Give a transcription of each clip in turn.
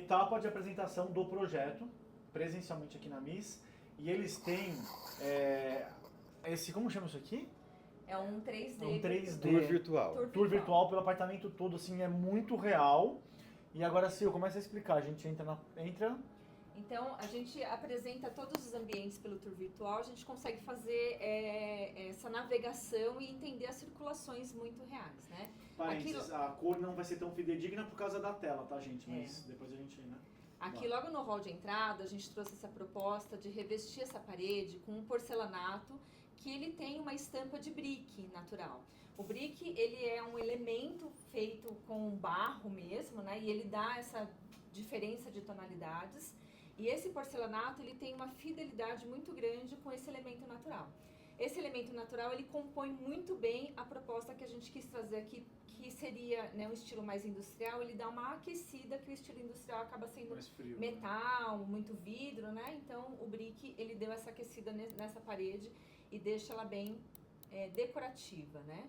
etapa de apresentação do projeto, presencialmente aqui na MIS, e eles têm como chama isso aqui? É um 3D. Um 3D. Tour virtual. Tour virtual pelo apartamento todo, assim, é muito real. E agora, Sil, começa a explicar. A gente entra. Então, a gente apresenta todos os ambientes pelo tour virtual, a gente consegue fazer essa navegação e entender as circulações muito reais, né? Parênteses, a cor não vai ser tão fidedigna por causa da tela, tá, gente? Mas depois a gente, né? Aqui, logo no hall de entrada, a gente trouxe essa proposta de revestir essa parede com um porcelanato que ele tem uma estampa de brique natural. O brique, ele é um elemento feito com barro mesmo, né? E ele dá essa diferença de tonalidades. E esse porcelanato, ele tem uma fidelidade muito grande com esse elemento natural. Esse elemento natural, ele compõe muito bem a proposta que a gente quis trazer aqui, que seria, né, um estilo mais industrial. Ele dá uma aquecida, que o estilo industrial acaba sendo mais frio, metal, muito vidro, né? Então, o brick, ele deu essa aquecida nessa parede e deixa ela bem decorativa, né?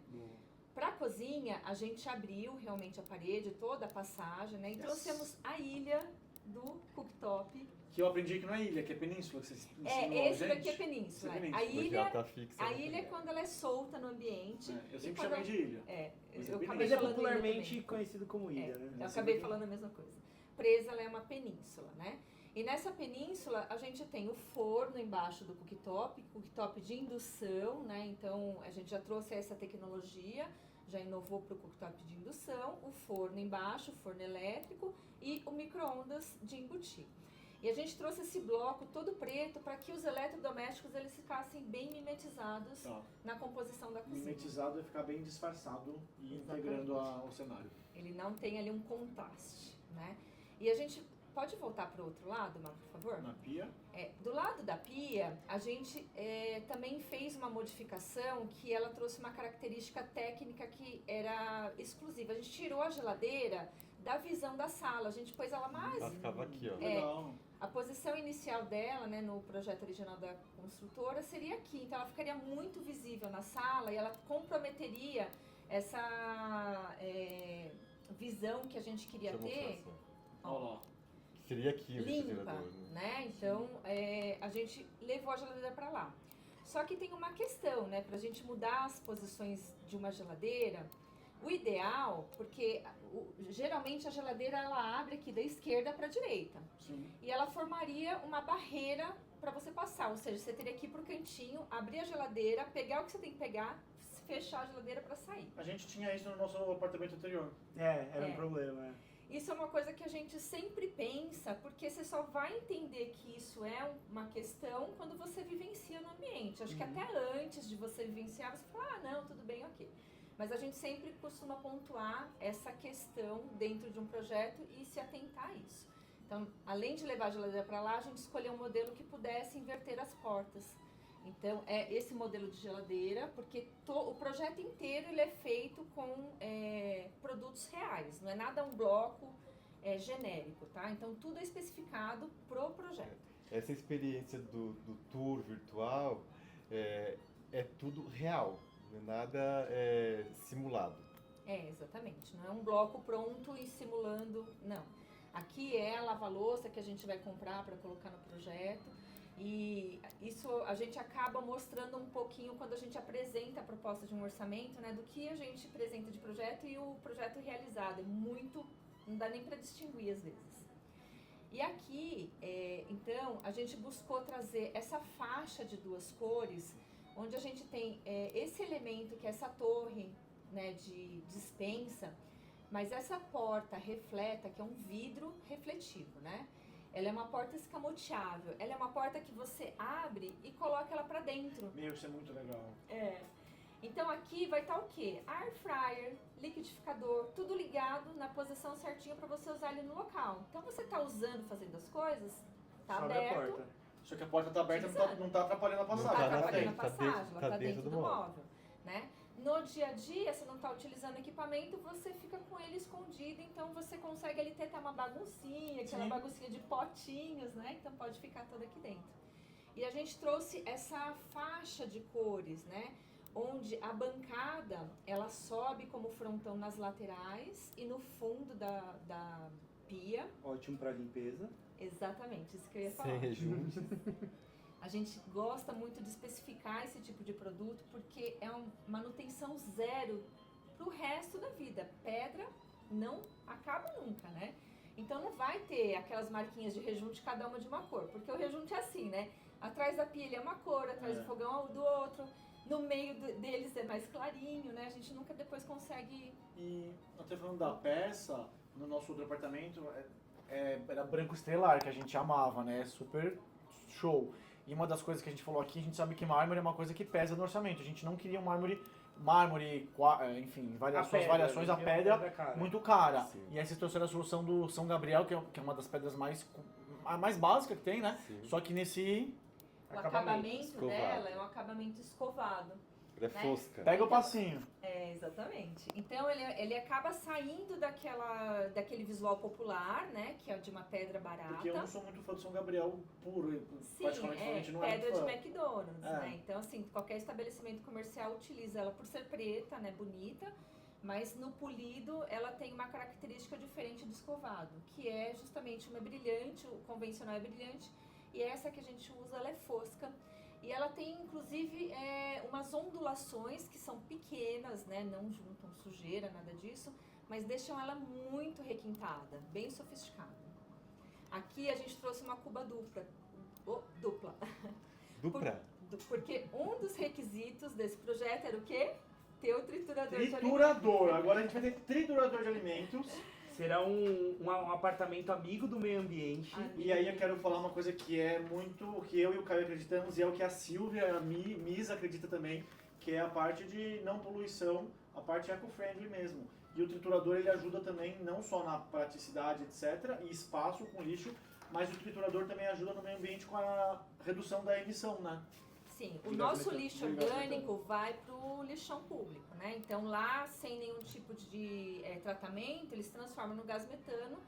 Para a cozinha, a gente abriu realmente a parede, toda a passagem, né? E trouxemos a ilha do cooktop. Que eu aprendi que não é ilha, que é península, que vocês ensinam Esse gente. daqui é península. Esse é A ilha, tá fixa, a ilha é quando ela é solta no ambiente. Eu sempre chamei de ilha. Eu acabei Mas é falando popularmente ilha conhecido como ilha, né? Eu acabei falando a mesma coisa. Presa, ela é uma península, né? E nessa península, a gente tem o forno embaixo do cooktop de indução, né? Então, a gente já trouxe essa tecnologia, já inovou para o cooktop de indução, o forno embaixo, o forno elétrico e o micro-ondas de embutir. E a gente trouxe esse bloco todo preto para que os eletrodomésticos eles ficassem bem mimetizados na composição da cozinha. Mimetizado é ficar bem disfarçado e integrando ao cenário. Ele não tem ali um contraste, né? E a gente pode voltar para o outro lado, Mar, por favor? Na pia. Do lado da pia, a gente também fez uma modificação que ela trouxe uma característica técnica que era exclusiva. A gente tirou a geladeira da visão da sala, a gente pôs ela mais... Ela ficava aqui, ó. Legal. A posição inicial dela, né, no projeto original da construtora, seria aqui. Então, ela ficaria muito visível na sala e ela comprometeria essa visão que a gente queria ter. Olha lá. Seria aqui o limpa, refrigerador, né? Então, a gente levou a geladeira para lá. Só que tem uma questão, né? Pra gente mudar as posições de uma geladeira, o ideal, porque geralmente a geladeira ela abre aqui da esquerda para a direita. Sim. E ela formaria uma barreira para você passar, ou seja, você teria que ir pro cantinho, abrir a geladeira, pegar o que você tem que pegar, fechar a geladeira para sair. A gente tinha isso no nosso apartamento anterior. Era um problema, Isso é uma coisa que a gente sempre pensa, porque você só vai entender que isso é uma questão quando você vivencia no ambiente. Acho que até antes de você vivenciar, você fala, não, tudo bem, ok. Mas a gente sempre costuma pontuar essa questão dentro de um projeto e se atentar a isso. Então, além de levar a geladeira para lá, a gente escolheu um modelo que pudesse inverter as portas. Então, é esse modelo de geladeira, porque o projeto inteiro ele é feito com produtos reais, não é nada um bloco genérico, tá? Então, tudo é especificado pro projeto. Essa experiência do tour virtual é tudo real, não é nada simulado. Exatamente. Não é um bloco pronto e simulando, não. Aqui é a lava-louça que a gente vai comprar para colocar no projeto. E isso a gente acaba mostrando um pouquinho quando a gente apresenta a proposta de um orçamento, né, do que a gente apresenta de projeto e o projeto realizado. É muito, não dá nem para distinguir às vezes. E aqui, então, a gente buscou trazer essa faixa de duas cores, onde a gente tem esse elemento que é essa torre, né, de dispensa, mas essa porta refleta, que é um vidro refletivo, né? Ela é uma porta escamoteável. Ela é uma porta que você abre e coloca ela pra dentro. Meu, isso é muito legal. Então aqui vai estar o quê? Air fryer, liquidificador, tudo ligado na posição certinha pra você usar ele no local. Então você tá usando, fazendo as coisas, tá Só abre aberto. a porta. Só que a porta tá aberta, Utilizando. não tá atrapalhando a Não passagem. tá na atrapalhando a frente, passagem, ela tá dentro do móvel. móvel, né? No dia a dia, você não está utilizando equipamento, você fica com ele escondido, então você consegue ali ter até uma baguncinha, aquela baguncinha de potinhos, né? Então pode ficar toda aqui dentro. E a gente trouxe essa faixa de cores, né? Onde a bancada, ela sobe como frontão nas laterais e no fundo pia. Ótimo pra limpeza. Exatamente, isso que eu ia falar. Sem rejunte. A gente gosta muito de especificar esse tipo de produto porque é uma manutenção zero pro resto da vida. Pedra não acaba nunca, né? Então não vai ter aquelas marquinhas de rejunte, cada uma de uma cor, porque o rejunte é assim, né? Atrás da pia ele é uma cor, atrás do fogão é do outro, no meio deles é mais clarinho, né? A gente nunca depois consegue... E até falando da peça, no nosso outro apartamento, era branco estelar, que a gente amava, né? Super show. E uma das coisas que a gente falou aqui, a gente sabe que mármore é uma coisa que pesa no orçamento. A gente não queria um mármore, enfim, suas variações, a pedra cara. muito cara. Sim. E aí vocês trouxeram a solução do São Gabriel, que é uma das pedras a mais básica que tem, né? Sim. Só que nesse... O acabamento escovado. dela é um acabamento escovado. Ela é Né? fosca. Pega o passinho. Exatamente. Então ele acaba saindo daquele visual popular, né? Que é de uma pedra barata. Porque eu não sou muito fã do São Gabriel puro. Sim, Praticamente não pedra é de fã. McDonald's, É. né? Então, assim, qualquer estabelecimento comercial utiliza ela por ser preta, né? Bonita. Mas no polido, ela tem uma característica diferente do escovado, que é justamente uma brilhante, o convencional é brilhante, e essa que a gente usa, ela é fosca. E ela tem, inclusive, umas ondulações que são pequenas, né? Não juntam sujeira, nada disso, mas deixam ela muito requintada, bem sofisticada. Aqui a gente trouxe uma cuba dupla. Dupla. Porque um dos requisitos desse projeto era o quê? Ter o triturador de alimentos. Triturador. Agora a gente vai ter triturador de alimentos. Será um apartamento amigo do meio ambiente. E aí eu quero falar uma coisa que é muito, que eu e o Caio acreditamos, e é o que a Silvia, a Miss acredita também, que é a parte de não poluição, a parte eco-friendly mesmo. E o triturador ele ajuda também não só na praticidade, etc, e espaço com lixo, mas o triturador também ajuda no meio ambiente com a redução da emissão, né? Sim, o De nosso gás lixo metano. orgânico vai para o lixão público, né? Então lá, sem nenhum tipo de tratamento, eles transformam no gás metano,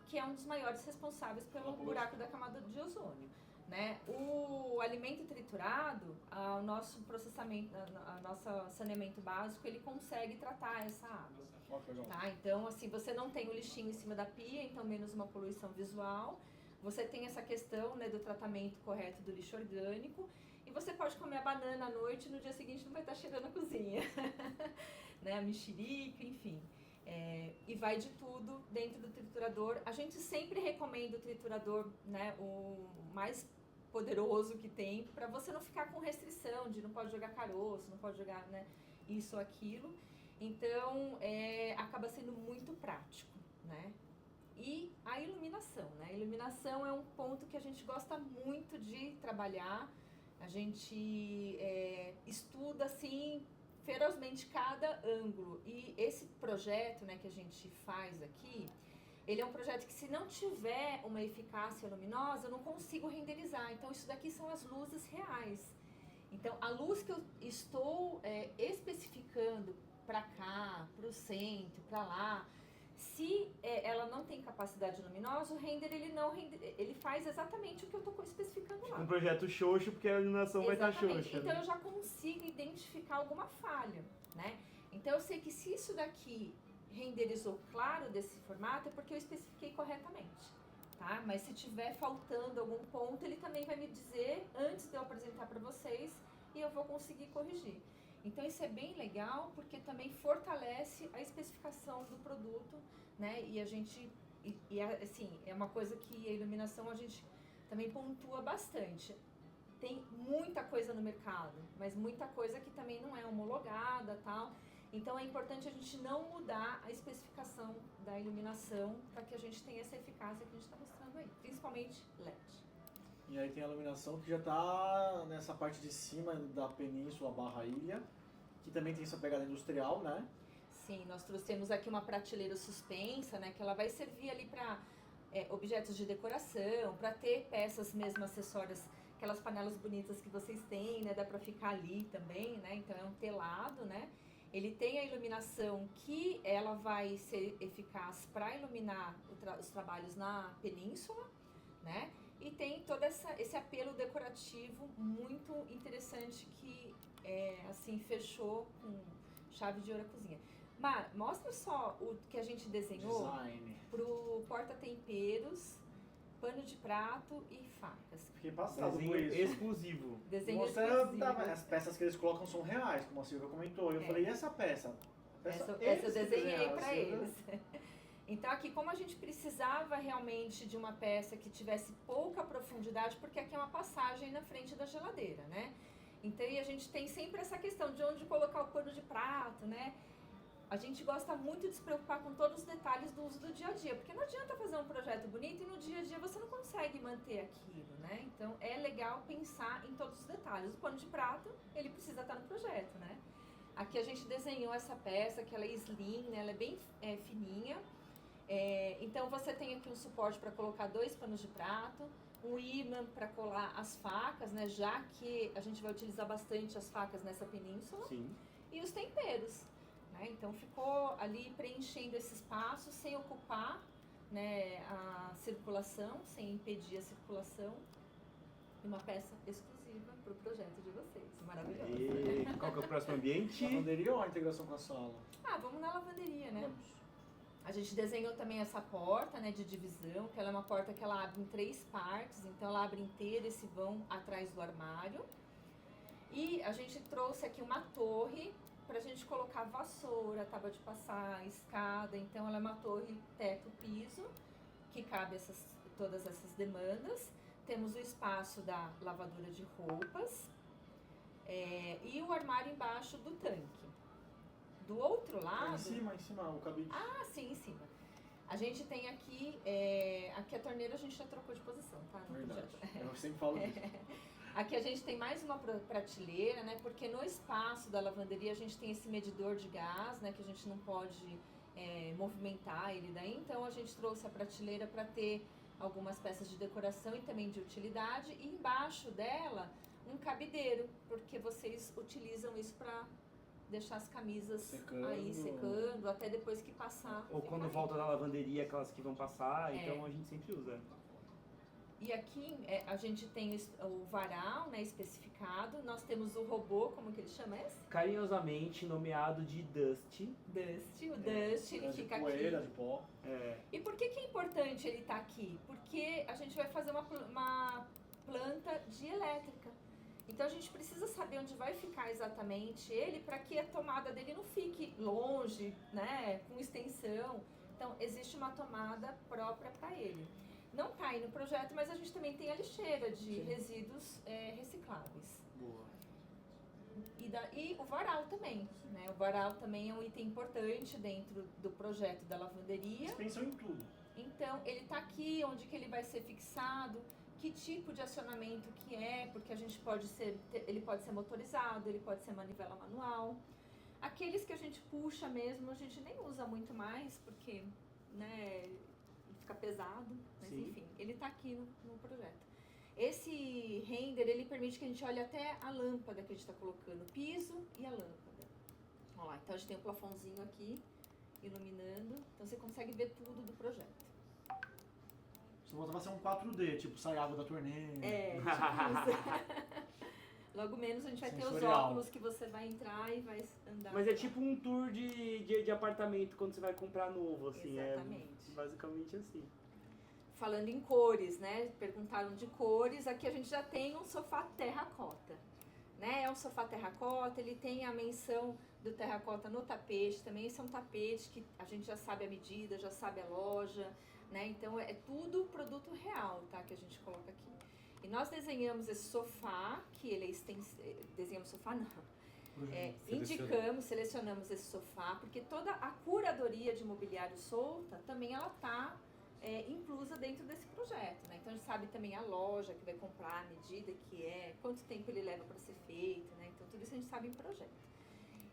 que é um dos maiores responsáveis pelo buraco da camada de ozônio, né? O alimento triturado, o nosso processamento, o nosso saneamento básico, ele consegue tratar essa água. Tá? Então, assim, você não tem o lixinho em cima da pia, então menos uma poluição visual. Você tem essa questão, né, do tratamento correto do lixo orgânico. E você pode comer a banana à noite e no dia seguinte não vai estar cheirando a cozinha. Né, a mexerica, enfim. E vai de tudo dentro do triturador. A gente sempre recomenda o triturador, né, o mais poderoso que tem, para você não ficar com restrição de não pode jogar caroço, não pode jogar, né, isso ou aquilo. Então, acaba sendo muito prático, né? E a iluminação, né? A iluminação é um ponto que a gente gosta muito de trabalhar. A gente estuda, assim, ferozmente cada ângulo. E esse projeto, né, que a gente faz aqui, ele é um projeto que, se não tiver uma eficácia luminosa, eu não consigo renderizar. Então, isso daqui são as luzes reais. Então, a luz que eu estou especificando para cá, para o centro, para lá, se ela não tem capacidade luminosa, o render ele faz exatamente o que eu estou especificando lá. Um projeto xoxo, porque a iluminação vai estar xoxa. Então eu já consigo identificar alguma falha, né? Então eu sei que se isso daqui renderizou claro desse formato, é porque eu especifiquei corretamente, tá? Mas se tiver faltando algum ponto, ele também vai me dizer antes de eu apresentar para vocês e eu vou conseguir corrigir. Então isso é bem legal, porque também fortalece a especificação do produto, né? E a gente, assim, é uma coisa que a iluminação a gente também pontua bastante. Tem muita coisa no mercado, mas muita coisa que também não é homologada, tal. Então é importante a gente não mudar a especificação da iluminação para que a gente tenha essa eficácia que a gente está mostrando aí, principalmente LED. E aí tem a iluminação que já tá nessa parte de cima da península barra ilha, que também tem essa pegada industrial, né? Sim, nós trouxemos aqui uma prateleira suspensa, né? Que ela vai servir ali para objetos de decoração, para ter peças mesmo acessórias, aquelas panelas bonitas que vocês têm, né? Dá para ficar ali também, né? Então é um telado, né? Ele tem a iluminação que ela vai ser eficaz para iluminar os trabalhos na península, né? E tem todo esse apelo decorativo muito interessante que, assim, fechou com chave de ouro a cozinha. Mar, mostra só o que a gente desenhou Design. pro porta-temperos, pano de prato e facas. Fiquei passado com Desenho isso. exclusivo. Desenho Mostrando, exclusivo. tá, mas as peças que eles colocam são reais, como a Silvia comentou. Eu É. falei, e essa peça? A peça Essa eu eles que desenhei desenharam, para a Silvia- eles. Então aqui, como a gente precisava realmente de uma peça que tivesse pouca profundidade, porque aqui é uma passagem na frente da geladeira, né? Então e a gente tem sempre essa questão de onde colocar o pano de prato, né? A gente gosta muito de se preocupar com todos os detalhes do uso do dia a dia, porque não adianta fazer um projeto bonito e no dia a dia você não consegue manter aquilo, né? Então é legal pensar em todos os detalhes. O pano de prato, ele precisa estar no projeto, né? Aqui a gente desenhou essa peça, que ela é slim, né? Ela é bem fininha. Então você tem aqui um suporte para colocar 2 panos de prato, um ímã para colar as facas, né? Já que a gente vai utilizar bastante as facas nessa península. Sim. E os temperos, né? Então ficou ali preenchendo esse espaço sem ocupar, né, a circulação, sem impedir a circulação. E uma peça exclusiva para o projeto de vocês. Maravilhosa. E qual que é o próximo ambiente? Lavanderia ou a integração com a sala? Ah, vamos na lavanderia, né? Vamos. A gente desenhou também essa porta, né, de divisão, que ela é uma porta que ela abre em 3 partes, então ela abre inteira esse vão atrás do armário. E a gente trouxe aqui uma torre pra gente colocar vassoura, tábua de passar, escada, então ela é uma torre teto-piso, que cabe todas essas demandas. Temos o espaço da lavadora de roupas e o armário embaixo do tanque. Do outro lado... Em cima, o cabide. Ah, sim, em cima. A gente tem aqui, aqui a torneira a gente já trocou de posição, tá? No Verdade. projeto. Eu sempre falo disso. Aqui a gente tem mais uma prateleira, né? Porque no espaço da lavanderia a gente tem esse medidor de gás, né? Que a gente não pode movimentar ele daí. Então a gente trouxe a prateleira para ter algumas peças de decoração e também de utilidade. E embaixo dela um cabideiro, porque vocês utilizam isso para deixar as camisas Secando. aí secando, até depois que passar. Ou quando fica volta da lavanderia, aquelas que vão passar, É. então a gente sempre usa. E aqui a gente tem o varal, né, especificado. Nós temos o robô, como que ele chama esse? Carinhosamente nomeado de Dust. Dust. O Dust, ele de fica poeira, aqui. de pó. E por que é importante ele estar aqui? Porque a gente vai fazer uma planta de elétrica. Então a gente precisa saber onde vai ficar exatamente ele para que a tomada dele não fique longe, né, com extensão. Então existe uma tomada própria para ele. Não está aí no projeto, mas a gente também tem a lixeira de resíduos recicláveis. Boa. E o varal também, né? O varal também é um item importante dentro do projeto da lavanderia. Eles pensam em tudo. Então, ele está aqui, onde que ele vai ser fixado, que tipo de acionamento que é, porque a gente ele pode ser motorizado, ele pode ser manivela manual. Aqueles que a gente puxa mesmo, a gente nem usa muito mais, porque, né, fica pesado, mas Sim. enfim, ele está aqui no projeto. Esse render, ele permite que a gente olhe até a lâmpada que a gente está colocando, o piso e a lâmpada. Olha lá, então a gente tem um plafonzinho aqui, iluminando, então você consegue ver tudo do projeto. Só voltava a ser um 4D, tipo, sai água da torneira. Tipo isso. Logo menos a gente vai ter os Sensorial. óculos que você vai entrar e vai andar. Mas é tipo um tour de apartamento quando você vai comprar novo, assim. Exatamente. É basicamente assim. Falando em cores, né? Perguntaram de cores. Aqui a gente já tem um sofá terracota. Né? É um sofá terracota, ele tem a menção do terracota no tapete também. Esse é um tapete que a gente já sabe a medida, já sabe a loja, né? Então é tudo produto real, tá? Que a gente coloca aqui. E nós desenhamos esse sofá, que ele é extensível. Desenhamos sofá, não. Selecionamos esse sofá, porque toda a curadoria de mobiliário solta também ela está inclusa dentro desse projeto, né? Então a gente sabe também a loja que vai comprar, a medida que é, quanto tempo ele leva para ser feito, né? Então tudo isso a gente sabe em projeto.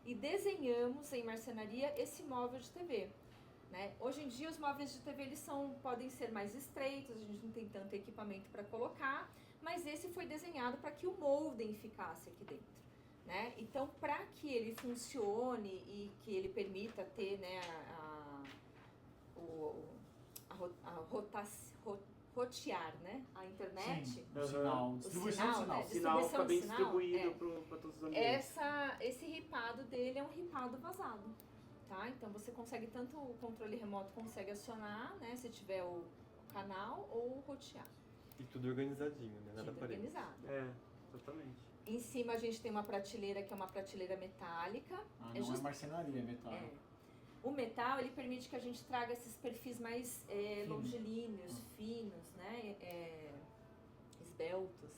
E desenhamos em marcenaria esse móvel de TV, né? Hoje em dia os móveis de TV eles podem ser mais estreitos, a gente não tem tanto equipamento para colocar, mas esse foi desenhado para que o molden ficasse aqui dentro, né? Então para que ele funcione e que ele permita ter, né, rotear, né, a internet. Sim, o sinal. Distribuição do sinal. né? O sinal fica bem Distribuição do sinal, distribuído para todos os ambientes. Esse ripado dele é um ripado vazado, tá? Então você consegue tanto o controle remoto consegue acionar, né? Se tiver o canal ou rotear. E tudo organizadinho, né? Nada Tudo parede. organizado. Exatamente. Em cima a gente tem uma prateleira que é uma prateleira metálica. Ah, É não é just- marcenaria, é metal. É. O metal, ele permite que a gente traga esses perfis mais longilíneos, finos, né? Esbeltos.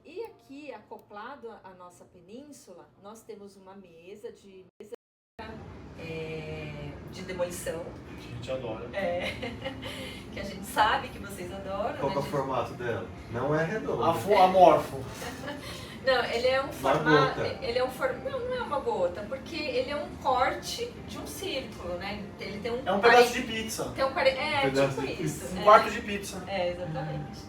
E aqui, acoplado à nossa península, nós temos uma mesa de demolição, A gente adora. que a gente sabe que vocês adoram. Qual né, que é o gente? formato dela? Não é redondo. Amorfo. Não, ele é um formato. gota. Ele é um não é uma gota, porque ele é um corte de um círculo, né? Ele tem um. É um pedaço de pizza. Tem um Pedaço tipo de isso. Um quarto de pizza. Exatamente.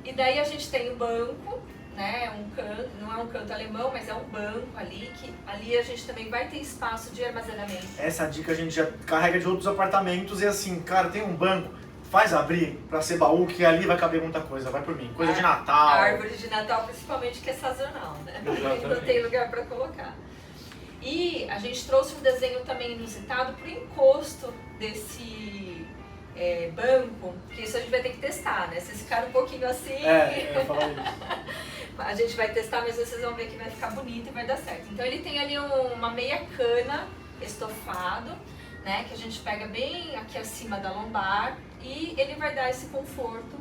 E daí a gente tem o banco, né? Um canto, não é um canto alemão, mas é um banco ali, que ali a gente também vai ter espaço de armazenamento. Essa dica a gente já carrega de outros apartamentos e assim, cara, tem um banco, faz abrir pra ser baú, que ali vai caber muita coisa, vai por mim. Coisa de A Natal. árvore de Natal, principalmente, que é sazonal, né? Não tem lugar para colocar. E a gente trouxe um desenho também inusitado pro encosto desse banco, que isso a gente vai ter que testar, né? Vocês ficaram um pouquinho assim, Eu ia falar isso. a gente vai testar, mas vocês vão ver que vai ficar bonito e vai dar certo. Então ele tem ali uma meia cana estofado, né? Que a gente pega bem aqui acima da lombar e ele vai dar esse conforto,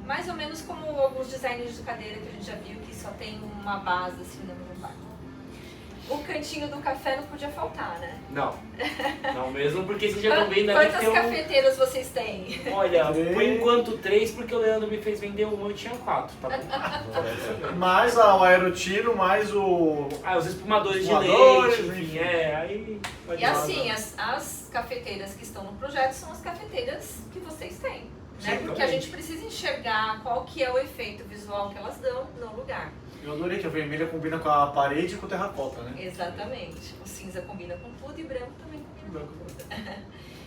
mais ou menos como alguns designers de cadeira que a gente já viu, que só tem uma base assim na lombar. O cantinho do café não podia faltar, né? Não. Não mesmo, porque vocês já estão vendo ali que Quantas tem cafeteiras vocês têm? Olha, por Três. enquanto 3, porque o Leandro me fez vender uma e tinha 4, tá bom? Mais o aerotiro, mais o... Os espumadores de Espumadores, leite, enfim, enfim. aí... vai E de lado. assim, as cafeteiras que estão no projeto são as cafeteiras que vocês têm, né? Sim, Porque a gente precisa enxergar qual que é o efeito visual que elas dão no lugar. Eu adorei que a vermelha combina com a parede e com o terracota, né? Exatamente. O cinza combina com tudo e branco também combina com tudo.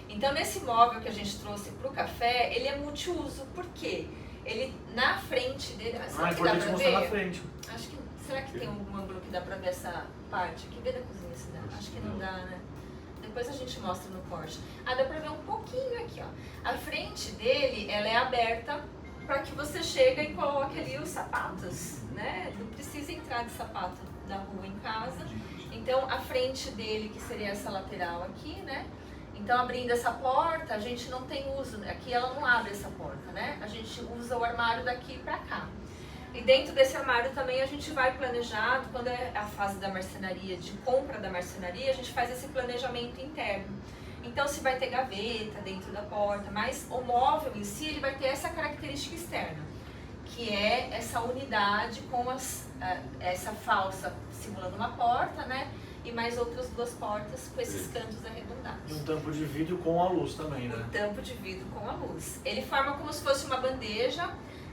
Então, nesse móvel que a gente trouxe para o café, ele é multiuso. Por quê? Ele, na frente dele... Será Ah, que dá importante pra mostrar na ver? frente. Acho que... Será que tem algum ângulo que dá pra ver essa parte aqui? Vê da cozinha se dá. Acho que não dá, né? Depois a gente mostra no corte. Dá pra ver um pouquinho aqui, ó. A frente dele, ela é aberta para que você chega e coloque ali os sapatos, né? Não precisa entrar de sapato da rua em casa. Então, a frente dele, que seria essa lateral aqui, né? Então, abrindo essa porta, a gente não tem uso. Aqui ela não abre essa porta, né? A gente usa o armário daqui pra cá. E dentro desse armário também a gente vai planejado, quando é a fase da marcenaria, de compra da marcenaria, a gente faz esse planejamento interno. Então, se vai ter gaveta dentro da porta, mas o móvel em si, ele vai ter essa característica externa, que é essa unidade com essa falsa simulando uma porta, né? E mais outras duas portas com esses cantos arredondados. E um tampo de vidro com a luz também, né? Um tampo de vidro com a luz. Ele forma como se fosse uma bandeja,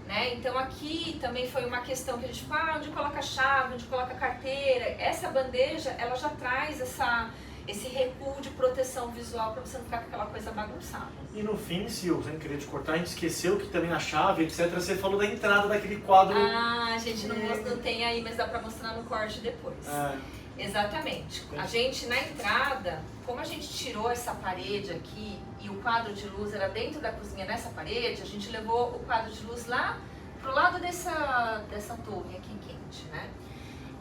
né? Então aqui também foi uma questão que a gente fala, onde coloca a chave, onde coloca a carteira. Essa bandeja, ela já traz esse recuo de proteção visual para você não ficar com aquela coisa bagunçada. E no fim, Sil, sem querer te cortar, a gente esqueceu que também a chave, etc, você falou da entrada daquele quadro. A gente não tem aí, mas dá para mostrar no corte depois. Exatamente. A gente, na entrada, como a gente tirou essa parede aqui e o quadro de luz era dentro da cozinha nessa parede, a gente levou o quadro de luz lá pro lado dessa torre aqui quente, né?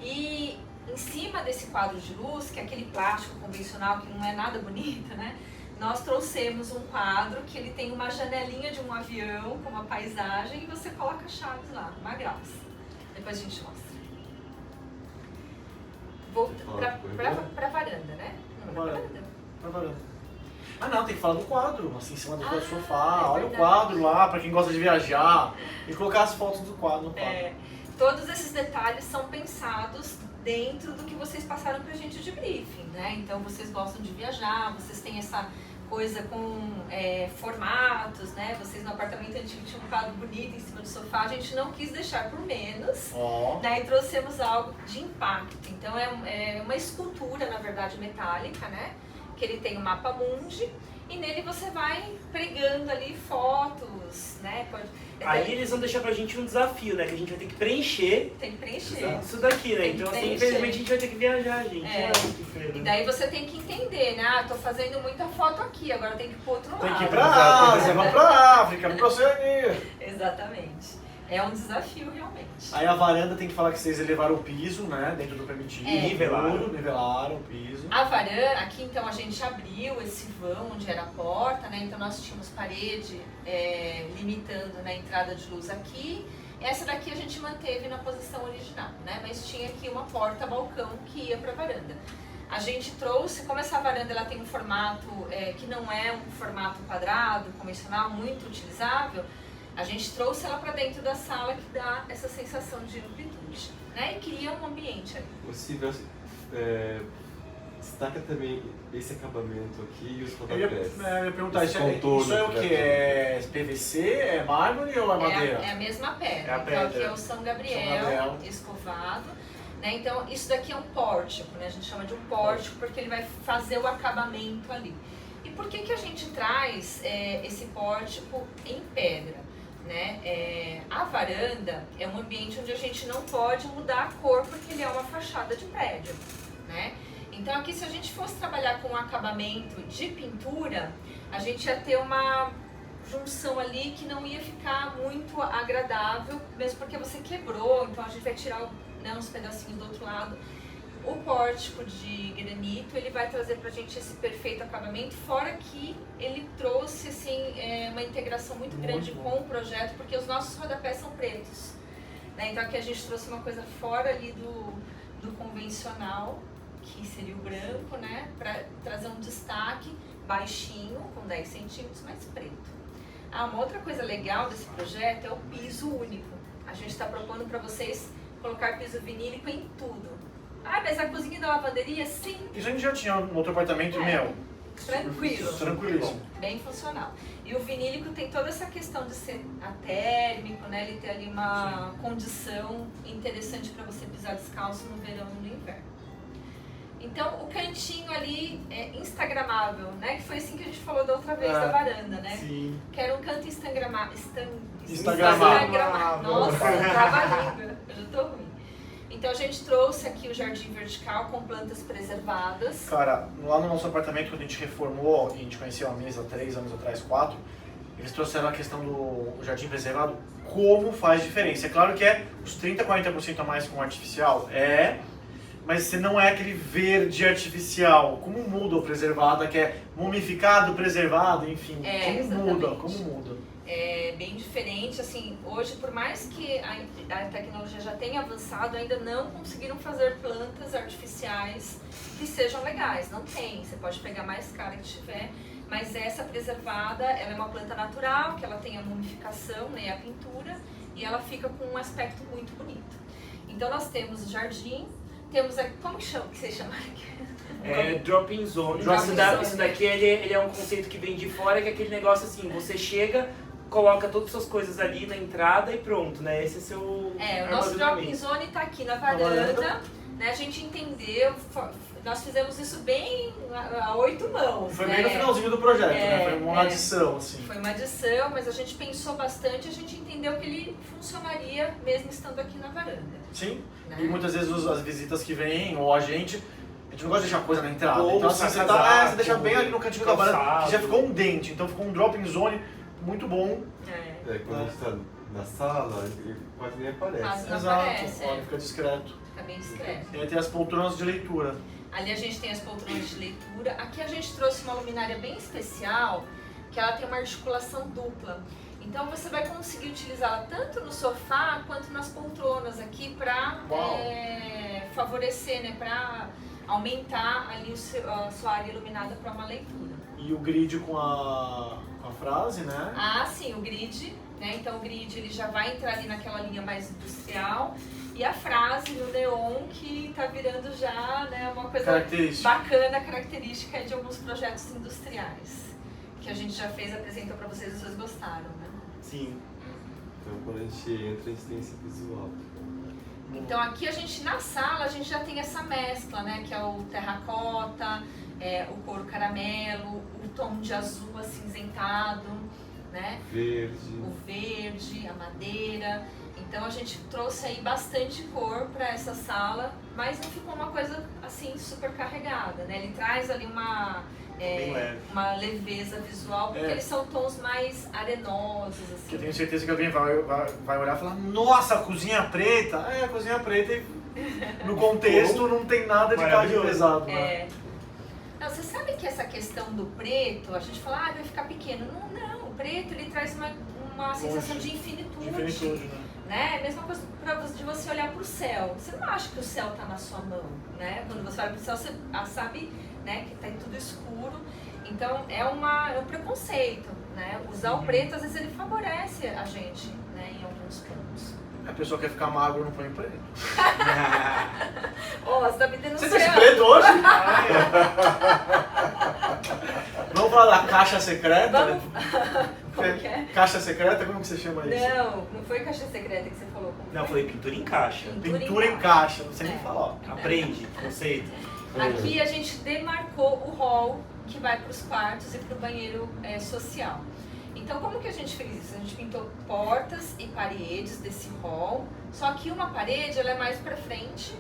E em cima desse quadro de luz, que é aquele plástico convencional que não é nada bonito, né? Nós trouxemos um quadro que ele tem uma janelinha de um avião com uma paisagem e você coloca chaves lá, uma graça. Depois a gente mostra. Volta pra varanda, né? Não, pra varanda. Pra varanda. Não, tem que falar do quadro, assim, em cima do sofá. É Olha o verdade. quadro lá, pra quem gosta de viajar. E colocar as fotos do quadro no quadro. Todos esses detalhes são pensados dentro do que vocês passaram pra gente de briefing, né? Então vocês gostam de viajar, vocês têm essa coisa com formatos, né? Vocês no apartamento antigo tinham um quadro bonito em cima do sofá, a gente não quis deixar por menos. Daí trouxemos algo de impacto. Então é uma escultura, na verdade, metálica, né? Que ele tem um mapa mundi e nele você vai pregando ali fotos, né? Aí eles vão deixar pra gente um desafio, né? Que a gente vai ter que preencher Tem que preencher. isso daqui, né? Tem que Então, assim, preencher. infelizmente a gente vai ter que viajar, gente. É. Ah, que feio, E né? daí você tem que entender, né? Ah, tô fazendo muita foto aqui, agora tem que ir pro outro Tem lado. que ir pra Ásia, vamos pra África, pra Oceania. Exatamente. É um desafio, realmente. Aí a varanda tem que falar que vocês elevaram o piso, né? Dentro do permitido. É. Nivelaram o piso. A varanda, aqui então a gente abriu esse vão onde era a porta, né? Então nós tínhamos parede limitando na entrada de luz aqui. Essa daqui a gente manteve na posição original, né? Mas tinha aqui uma porta-balcão que ia para a varanda. A gente trouxe, como essa varanda ela tem um formato que não é um formato quadrado, convencional, muito utilizável, a gente trouxe ela para dentro da sala que dá essa sensação de amplitude, né? E cria um ambiente ali. O Silvio, destaca também esse acabamento aqui e os Eu ia pontapés. perguntar, Esse isso é o contorno, que? É PVC? É mármore ou é madeira? É a mesma pedra. É a Então pedra. aqui é o São Gabriel, São Gabriel. escovado. Né? Então isso daqui é um pórtico, né? A gente chama de um pórtico porque ele vai fazer o acabamento ali. E por que a gente traz esse pórtico em pedra? Né? A varanda é um ambiente onde a gente não pode mudar a cor porque ele é uma fachada de prédio. Né? Então aqui se a gente fosse trabalhar com um acabamento de pintura, a gente ia ter uma junção ali que não ia ficar muito agradável, mesmo porque você quebrou, então a gente vai tirar uns pedacinhos do outro lado. O pórtico de granito, ele vai trazer pra gente esse perfeito acabamento, fora que ele trouxe assim, uma integração muito grande bom. com o projeto, porque os nossos rodapés são pretos. Né? Então aqui a gente trouxe uma coisa fora ali do convencional, que seria o branco, né? Para trazer um destaque baixinho, com 10 centímetros, mais preto. Uma outra coisa legal desse projeto é o piso único. A gente está propondo para vocês colocar piso vinílico em tudo. Mas a cozinha da lavanderia, sim, Isso a gente já tinha no outro apartamento meu. tranquilo. Tranquilíssimo. Bem funcional. E o vinílico tem toda essa questão de ser atérmico, né? Ele tem ali uma condição interessante para você pisar descalço no verão e no inverno. Então, o cantinho ali é instagramável, né? Que foi assim que a gente falou da outra vez da varanda, né? Sim. Que era um canto instagramável. Instagramável. Nossa, trava a língua. Eu já tô ruim. Então, a gente trouxe aqui o jardim vertical com plantas preservadas. Cara, lá no nosso apartamento, quando a gente reformou, e a gente conheceu a mesa 3 anos atrás, 4, eles trouxeram a questão do jardim preservado, como faz diferença. É claro que é os 30%, 40% a mais com artificial, mas você não é aquele verde artificial. Como muda o preservado, que é mumificado, preservado, enfim. Como muda. É bem diferente, assim, hoje por mais que a tecnologia já tenha avançado, ainda não conseguiram fazer plantas artificiais que sejam legais, não tem, você pode pegar mais cara que tiver, mas essa preservada, ela é uma planta natural, que ela tem a mumificação, né, a pintura, e ela fica com um aspecto muito bonito. Então nós temos o jardim, temos a, como que vocês chamaram aqui? Drop-in zone. Drop-in zone. Isso daqui ele é um conceito que vem de fora, que é aquele negócio assim, você chega, coloca todas as suas coisas ali na entrada e pronto, né? Esse é seu O nosso drop-in zone está aqui na varanda, né? A gente entendeu, nós fizemos isso bem a 8 mãos. Foi né? bem no finalzinho do projeto, né? Foi uma adição, assim. Foi uma adição, mas a gente pensou bastante, a gente entendeu que ele funcionaria mesmo estando aqui na varanda. Sim, Né? e muitas vezes as visitas que vêm, ou a gente não gosta de deixar coisa na entrada. Ou Então assim, você casaco, deixa bem ali no cantinho da varanda, calçado. que já ficou um dente. Então ficou um drop-in zone muito bom. Quando a gente está na sala, ele quase nem aparece. Quase não Exato, aparece, olha, fica discreto. Fica bem discreto. E aí tem as poltronas de leitura. Ali a gente tem as poltronas de leitura. Aqui a gente trouxe uma luminária bem especial, que ela tem uma articulação dupla. Então você vai conseguir utilizá-la tanto no sofá quanto nas poltronas aqui para favorecer, né, para aumentar ali a sua área iluminada para uma leitura. E o grid com a frase, né? Sim, o grid, né? Então o grid ele já vai entrar ali naquela linha mais industrial. E a frase no neon que está virando já, né, uma coisa bacana, característica de alguns projetos industriais. Que a gente já fez, apresentou para vocês gostaram, né? Sim. Então quando a gente entra, a gente tem esse visual. Então aqui a gente, na sala, a gente já tem essa mescla, né? Que é o terracota, o couro caramelo, o tom de azul acinzentado, né? Verde. O verde, a madeira. Então a gente trouxe aí bastante cor para essa sala, mas não ficou uma coisa assim super carregada, né? Ele traz ali Bem leve. uma leveza visual, porque eles são tons mais arenosos, assim. Que eu tenho certeza que alguém vai olhar e falar, nossa, cozinha preta. É, cozinha preta e no contexto não tem nada de carne pesado, né? É. Não, você sabe que essa questão do preto, a gente fala, vai ficar pequeno. Não, o preto ele traz uma sensação de infinitude. Infinitude, né? Né? Mesma coisa de você olhar para o céu. Você não acha que o céu está na sua mão, né? Quando você olha para o céu, você sabe, né, que está tudo escuro. Então é um preconceito, né? Usar o preto às vezes ele favorece a gente, né, em alguns pontos. A pessoa quer ficar magro, não põe preto. Você tá me Você denunciando. tá de preto hoje? Vamos falar da caixa secreta? Vamos. Como que é? Caixa secreta, como que você chama isso? Não foi caixa secreta que você falou. Como Não, eu foi? falei pintura em caixa. Pintura em caixa, não sei nem É. falar. Aprende, conceito. Aqui a gente demarcou o hall que vai para os quartos e para o banheiro social. Então, como que a gente fez isso? A gente pintou portas e paredes desse hall, só que uma parede ela é mais para frente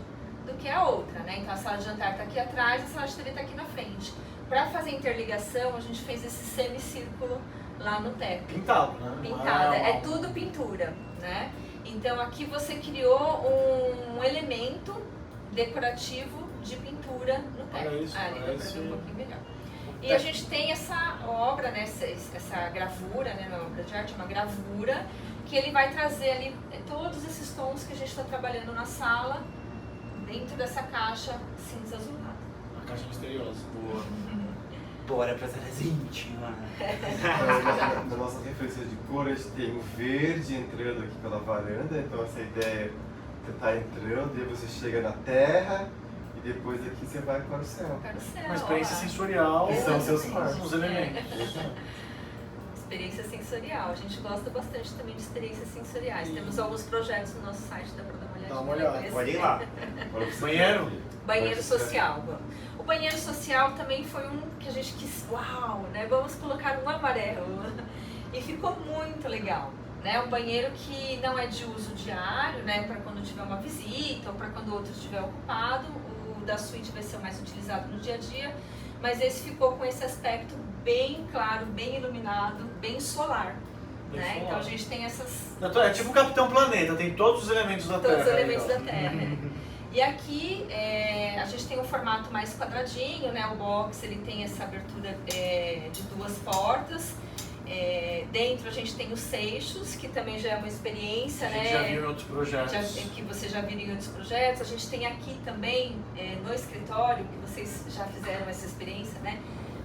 do que a outra, né? Então, a sala de jantar está aqui atrás, a sala de TV está aqui na frente. Para fazer interligação, a gente fez esse semicírculo lá no teto. Pintado, né? Pintada, é tudo pintura, né? Então, aqui você criou um elemento decorativo de pintura no teto. Olha isso, Ali dá pra parece- ver um pouquinho melhor. E a gente tem essa obra, né, essa gravura, né, não é uma obra de arte, é uma gravura, que ele vai trazer ali todos esses tons que a gente está trabalhando na sala, dentro dessa caixa cinza azulada. Uma caixa misteriosa. Boa. Bora pras áreas íntimas. Na nossa referência de cor, a gente tem o verde entrando aqui pela varanda, então essa ideia é você tá entrando e você chega na terra e depois aqui você vai para o céu. Para o céu, Uma experiência ó. sensorial. Que são seus Exatamente. Os elementos. Experiência sensorial. A gente gosta bastante também de experiências sensoriais. Temos alguns projetos no nosso site, dá pra dar uma olhadinha. Dá uma olhada, vai Pode ir conhecer. lá. Agora você Banheiro? Banheiro Pode ser. social. O banheiro social também foi um que a gente quis, uau, né? Vamos colocar um amarelo. E ficou muito legal. Né? Um banheiro que não é de uso diário, né? Para quando tiver uma visita ou para quando o outro estiver ocupado. O da suíte vai ser o mais utilizado no dia a dia. Mas esse ficou com esse aspecto bem claro, bem iluminado, bem solar. Bem Né? solar. Então a gente tem essas É tipo o Capitão Planeta, tem todos os elementos da Terra. todos os aí, elementos ó. da Terra. E aqui a gente tem um formato mais quadradinho, né? O box ele tem essa abertura de duas portas. Dentro a gente tem os seixos, que também já é uma experiência, A gente né? já viu em outros projetos. Que você já viu em outros projetos. A gente tem aqui também, no escritório, que vocês já fizeram essa experiência, né?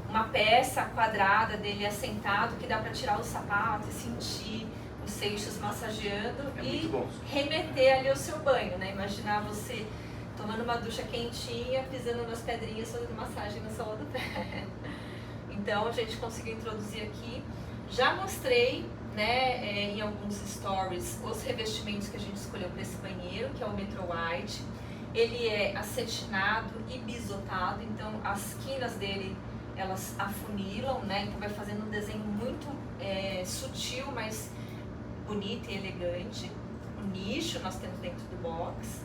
Uma peça quadrada dele assentado, que dá para tirar o sapato e sentir os seixos massageando É e muito bom. remeter ali ao seu banho, né? Imaginar você tomando uma ducha quentinha, pisando nas pedrinhas, fazendo massagem na sola do pé. Então a gente conseguiu introduzir aqui. Já mostrei, né, em alguns stories, os revestimentos que a gente escolheu para esse banheiro, que é o Metro White. Ele é acetinado e bisotado, então as quinas dele elas afunilam, né? Então vai fazendo um desenho muito sutil, mas bonito e elegante. O nicho nós temos dentro do box,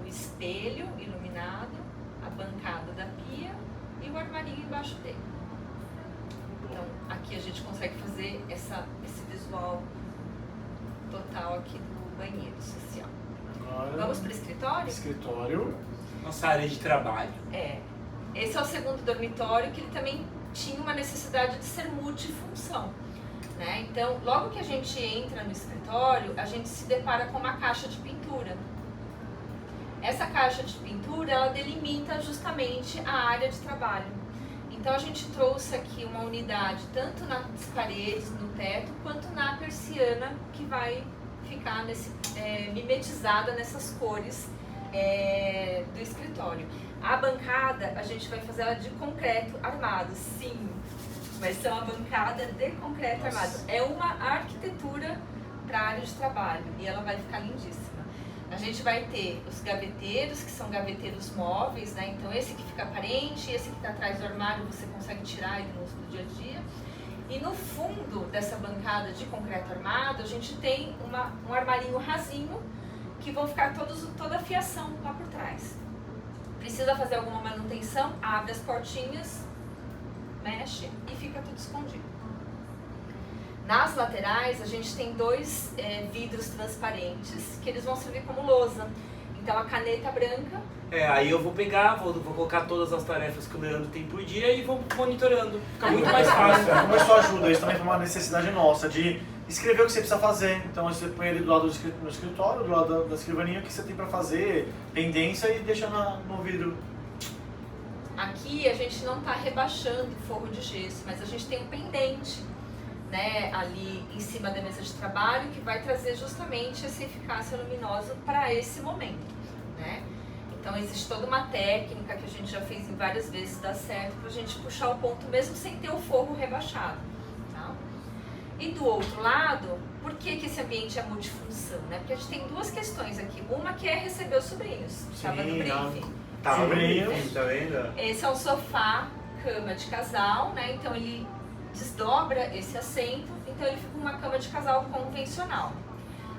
o espelho iluminado, a bancada da pia e o armarinho embaixo dele. Então aqui a gente consegue fazer esse visual total aqui do banheiro social. Agora, Vamos para o escritório? escritório. Nossa área de trabalho. Esse é o segundo dormitório, que ele também tinha uma necessidade de ser multifunção. Né? Então, logo que a gente entra no escritório, a gente se depara com uma caixa de pintura. Essa caixa de pintura, ela delimita justamente a área de trabalho. Então, a gente trouxe aqui uma unidade, tanto nas paredes, no teto, quanto na persiana, que vai ficar mimetizada nessas cores do escritório. A bancada, a gente vai fazer ela de concreto armado, sim, vai ser uma bancada de concreto armado. É uma arquitetura para a área de trabalho e ela vai ficar lindíssima. A gente vai ter os gaveteiros, que são gaveteiros móveis, né? Então esse que fica aparente, esse que está atrás do armário, você consegue tirar ele no uso do dia a dia. E no fundo dessa bancada de concreto armado, a gente tem um armarinho rasinho que vão ficar toda a fiação lá por trás. Precisa fazer alguma manutenção, abre as portinhas, mexe e fica tudo escondido. Nas laterais, a gente tem 2 vidros transparentes que eles vão servir como lousa. Então a caneta branca. Aí eu vou pegar, vou colocar todas as tarefas que o Leandro tem por dia e vou monitorando. Fica muito mais fácil. Como isso ajuda, isso também foi uma necessidade nossa de escrever o que você precisa fazer. Então você põe ele do lado do escritório, do lado da escrivaninha, o que você tem para fazer, pendência, e deixa no vidro. Aqui a gente não está rebaixando o forro de gesso, mas a gente tem um pendente, né, ali em cima da mesa de trabalho, que vai trazer justamente essa eficácia luminosa para esse momento, né? Então existe toda uma técnica que a gente já fez em várias vezes, dá certo, para a gente puxar o ponto mesmo sem ter o forro rebaixado, tá? E do outro lado, por que esse ambiente é multifunção, né? Porque a gente tem 2 questões aqui. Uma que é receber os sobrinhos, estava no briefing. Tá Sobrinhos. tá vendo? Esse é um sofá, cama de casal, né? Então ele desdobra esse assento, então ele fica uma cama de casal convencional.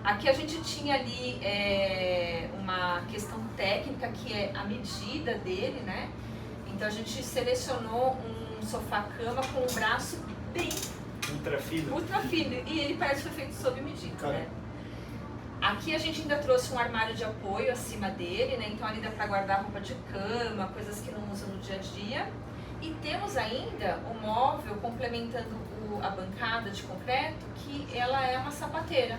Aqui a gente tinha ali uma questão técnica que é a medida dele, né? Então a gente selecionou um sofá-cama com um braço bem Ultra fino. e ele parece que foi feito sob medida, né? Aqui a gente ainda trouxe um armário de apoio acima dele, né? Então ali dá para guardar roupa de cama, coisas que não usam no dia a dia. E temos ainda o móvel complementando a bancada de concreto, que ela é uma sapateira.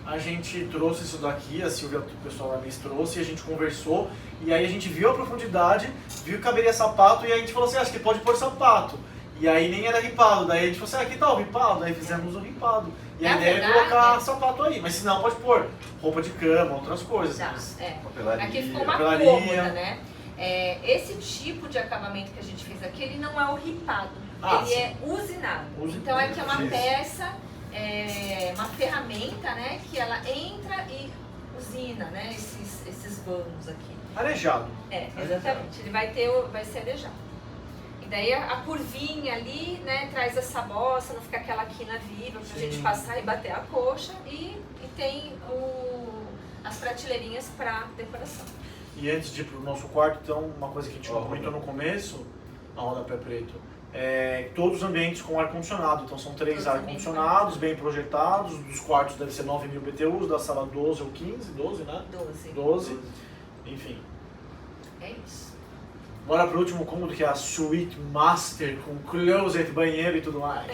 A gente trouxe isso daqui, a Silvia, o pessoal da mesa trouxe, e a gente conversou, e aí a gente viu a profundidade, viu que caberia sapato, e aí a gente falou assim, acho que pode pôr sapato. E aí nem era ripado, daí a gente falou assim, aqui tá o ripado, daí fizemos o ripado. E a Na ideia verdade, é colocar sapato aí, mas se não pode pôr roupa de cama, outras coisas. Tá, Mas... Papelaria. Aqui ficou uma papelaria. cômoda, né? Esse tipo de acabamento que a gente fez aqui, ele não é o ripado, ele sim. é usinado. Usinado. Então aqui é uma Isso. peça, uma ferramenta, né? Que ela entra e usina, né? Esses vanos aqui. Arejado. Exatamente. Ele vai ser arejado. E daí a curvinha ali, né, traz essa bossa, não fica aquela quina viva pra gente passar e bater a coxa. E tem as prateleirinhas para decoração. E antes de ir pro nosso quarto, então, uma coisa que a gente não comentou no começo, a rodapé preto, todos os ambientes com ar-condicionado. Então são 3 Todos ar-condicionados, bem projetados, dos quartos deve ser 9.000 BTUs, da sala 12 ou 15, 12, né? 12, enfim. É isso. Bora pro último cômodo, que é a Suite Master, com closet, banheiro e tudo mais.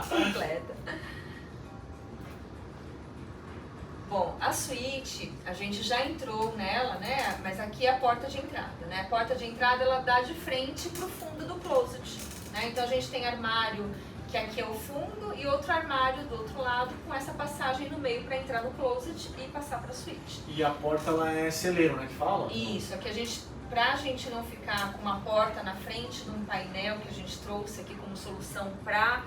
Completa. Bom, a suíte, a gente já entrou nela, né? Mas aqui é a porta de entrada, né? A porta de entrada, ela dá de frente pro fundo do closet, né? Então a gente tem armário, que aqui é o fundo, e outro armário do outro lado, com essa passagem no meio para entrar no closet e passar pra suíte. E a porta, ela é celeiro, né, que fala? Isso, aqui a gente, pra gente não ficar com uma porta na frente de um painel que a gente trouxe aqui como solução pra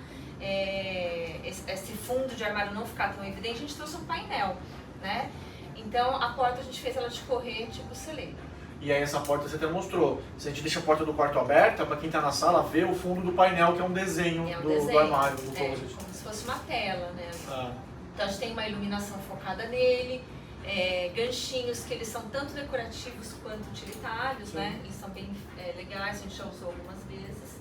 esse fundo de armário não ficar tão evidente, a gente trouxe um painel, né? Então a porta a gente fez ela de correr tipo celeiro. E aí essa porta você até mostrou. Se a gente deixa a porta do quarto aberta, para quem tá na sala, ver o fundo do painel, que é um desenho, do armário, do closet. Como se fosse uma tela, né? Ah. Então a gente tem uma iluminação focada nele, ganchinhos que eles são tanto decorativos quanto utilitários, né? Eles são bem legais, a gente já usou algumas vezes.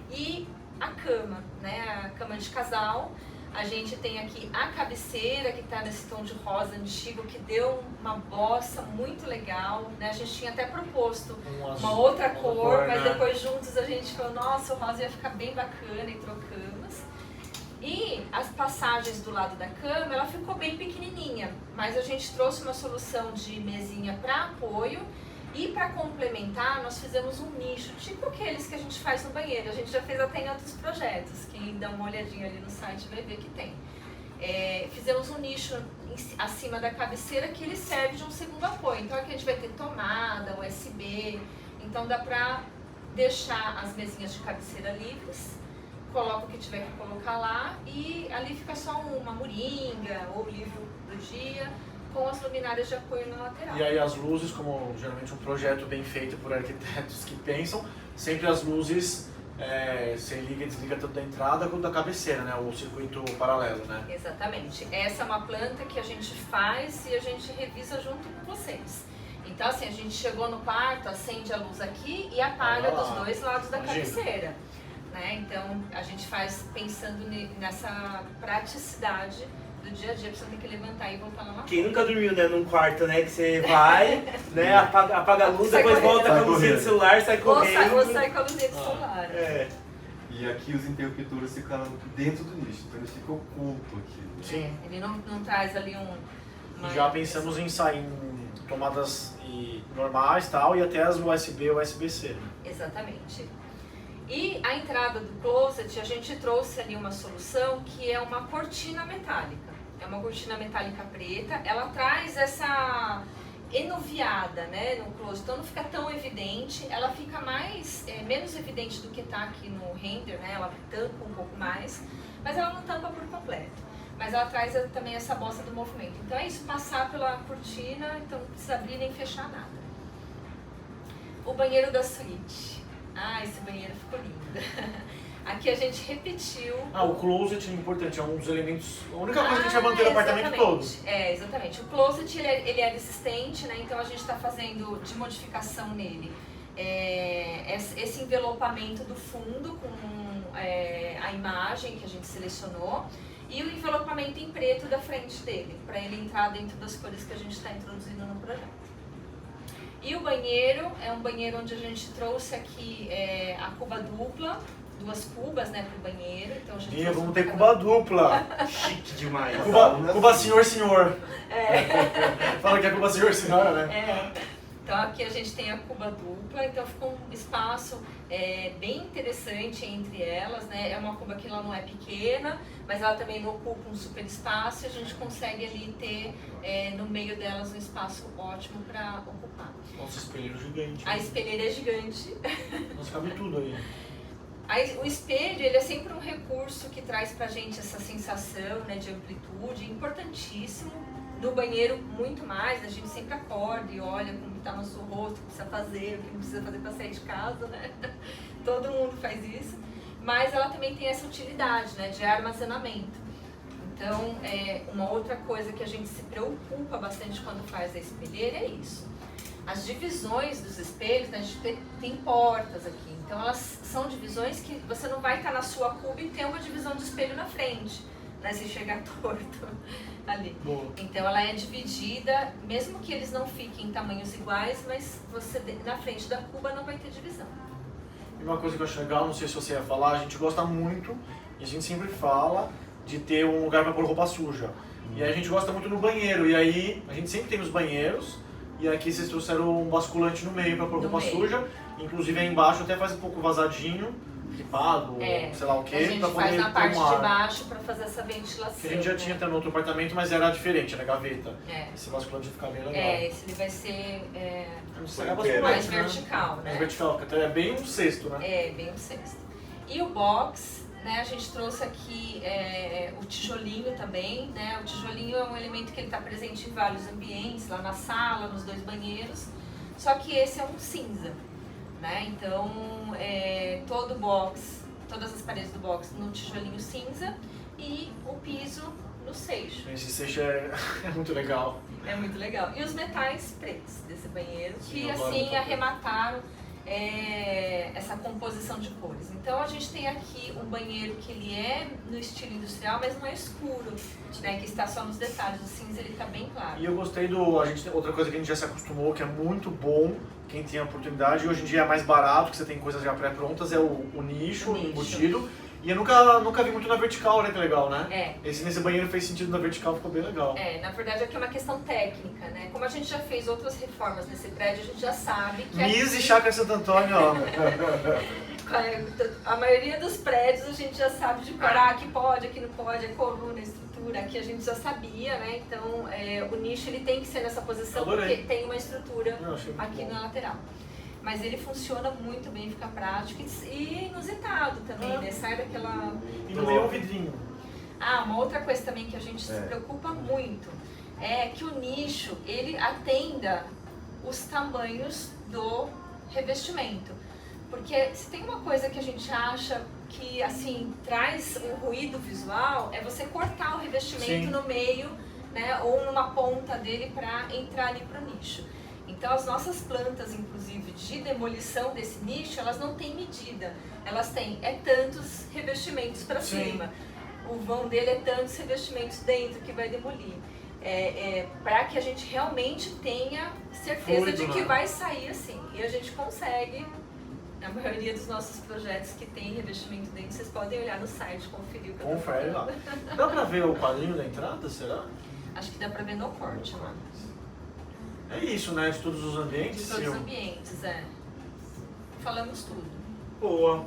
E a cama, né? A cama de casal. A gente tem aqui a cabeceira, que está nesse tom de rosa antigo, que deu uma bossa muito legal, né? A gente tinha até proposto uma outra cor, mas né? depois juntos a gente falou, nossa, o rosa ia ficar bem bacana, e trocamos. E as passagens do lado da cama, ela ficou bem pequenininha, mas a gente trouxe uma solução de mesinha para apoio. E para complementar, nós fizemos um nicho, tipo aqueles que a gente faz no banheiro. A gente já fez até em outros projetos. Quem dá uma olhadinha ali no site vai ver que tem. Fizemos um nicho acima da cabeceira que ele serve de um segundo apoio. Então aqui a gente vai ter tomada, USB. Então dá para deixar as mesinhas de cabeceira livres. Coloca o que tiver que colocar lá. E ali fica só uma moringa ou livro do dia, com as luminárias de apoio na lateral. E aí as luzes, como geralmente um projeto bem feito por arquitetos que pensam, sempre as luzes você liga e desliga tanto da entrada quanto da cabeceira, né? O circuito paralelo, né? Exatamente. Essa é uma planta que a gente faz e a gente revisa junto com vocês. Então, assim, a gente chegou no quarto, acende a luz aqui e apaga dos dois lados da cabeceira. Né? Então, a gente faz pensando nessa praticidade do dia a dia, pra você não ter que levantar e voltar lá na Quem nunca dormiu, né, num quarto, né, que você vai, né, apaga a luz, depois volta com a luzinha do celular, sai correndo. Ou sai com a luzinha do celular. É. E aqui os interruptores ficaram dentro do nicho, então ele fica oculto aqui. Sim. Ele não traz ali E já pensamos em sair em tomadas normais tal, e até as USB e USB-C. Né? Exatamente. E a entrada do closet, a gente trouxe ali uma solução que é uma cortina metálica. É uma cortina metálica preta, ela traz essa enuviada, né, no closet, então não fica tão evidente, ela fica menos evidente do que tá aqui no render, né, ela tampa um pouco mais, mas ela não tampa por completo. Mas ela traz também essa bossa do movimento. Então é isso, passar pela cortina, então não precisa abrir nem fechar nada. O banheiro da suíte. Ah, esse banheiro ficou lindo. Aqui a gente repetiu. O closet é importante, é um dos elementos. A única coisa que a gente vai manter no apartamento todo. Exatamente. O closet ele é resistente, né? Então a gente está fazendo de modificação nele. Esse envelopamento do fundo com a imagem que a gente selecionou e o envelopamento em preto da frente dele, para ele entrar dentro das cores que a gente está introduzindo no projeto. E o banheiro é um banheiro onde a gente trouxe aqui a cuba dupla, 2 cubas, né, pro banheiro. Então a gente vamos ter cuba dupla. Chique demais. Cuba senhor. Fala que é cuba senhora, né? Então aqui a gente tem a cuba dupla, então fica um espaço bem interessante entre elas, né? É uma cuba que ela não é pequena, mas ela também não ocupa um super espaço e a gente consegue ali ter no meio delas um espaço ótimo para ocupar. Nossa, espelheiro gigante. A espelheira é gigante. Nossa, cabe tudo aí. O espelho, ele é sempre um recurso que traz pra gente essa sensação, né, de amplitude, importantíssimo. No banheiro, muito mais, a gente sempre acorda e olha como está nosso rosto, o que precisa fazer, o que não precisa fazer para sair de casa, né? Todo mundo faz isso. Mas ela também tem essa utilidade, né, de armazenamento. Então, uma outra coisa que a gente se preocupa bastante quando faz a espelheira é isso. As divisões dos espelhos, né, a gente tem portas aqui. Então, elas são divisões que você não vai estar na sua cuba e ter uma divisão do espelho na frente, né, se chegar torto ali. Boa. Então, ela é dividida, mesmo que eles não fiquem em tamanhos iguais, mas você na frente da cuba não vai ter divisão. E uma coisa que eu acho legal, não sei se você ia falar, a gente gosta muito, e a gente sempre fala, de ter um lugar para pôr roupa suja. E aí a gente gosta muito no banheiro, e aí a gente sempre tem os banheiros, e aqui vocês trouxeram um basculante no meio para pôr roupa suja, inclusive aí embaixo até faz um pouco vazadinho, ripado, sei lá o que, a gente faz na parte de baixo para fazer essa ventilação. Que a gente já tinha até no outro apartamento, mas era diferente, era gaveta. Esse basculante vai ficar bem legal. Esse ele vai ser mais vertical, né? Mais vertical, porque até é bem um cesto, né? Bem um cesto. E o box, né, a gente trouxe aqui o tijolinho também, né? O tijolinho é um elemento que ele está presente em vários ambientes, lá na sala, nos 2 banheiros, só que esse é um cinza, né? Então, todo o box, todas as paredes do box no tijolinho cinza e o piso no seixo. Esse seixo é muito legal. É muito legal. E os metais pretos desse banheiro, Sim, que assim arremataram essa composição de cores. Então a gente tem aqui um banheiro que ele é no estilo industrial, mas não é escuro, né, que está só nos detalhes. O cinza ele está bem claro. E eu gostei outra coisa que a gente já se acostumou, que é muito bom, quem tem a oportunidade, e hoje em dia é mais barato, que você tem coisas já pré-prontas, é o nicho embutido. E eu nunca vi muito na vertical, né, que legal, né? Nesse banheiro fez sentido na vertical, ficou bem legal. Na verdade aqui é uma questão técnica, né? Como a gente já fez outras reformas nesse prédio, a gente já sabe que Mise e Chácara Santo Antônio, ó. A maioria dos prédios a gente já sabe de cor, aqui pode, aqui não pode, a coluna, a estrutura, aqui a gente já sabia, né? Então o nicho ele tem que ser nessa posição, porque tem uma estrutura aqui na lateral. Mas ele funciona muito bem, fica prático e inusitado também, né? Sai daquela... E no meio um vidrinho. Uma outra coisa também que a gente se preocupa muito é que o nicho, ele atenda os tamanhos do revestimento. Porque se tem uma coisa que a gente acha que, assim, traz um ruído visual, é você cortar o revestimento Sim. no meio, né, ou numa ponta dele para entrar ali pro nicho. Então as nossas plantas, inclusive, de demolição desse nicho, elas não têm medida. Elas têm tantos revestimentos para Sim. cima. O vão dele é tantos revestimentos dentro que vai demolir. Para que a gente realmente tenha certeza Fluido, de que né? vai sair assim. E a gente consegue, na maioria dos nossos projetos que tem revestimento dentro, vocês podem olhar no site, conferir o que eu tô Confere lá. falando. Dá pra ver o quadrinho da entrada, será? Acho que dá para ver no corte lá. É isso, né? De todos os ambientes. De todos os ambientes, Falamos tudo. Boa.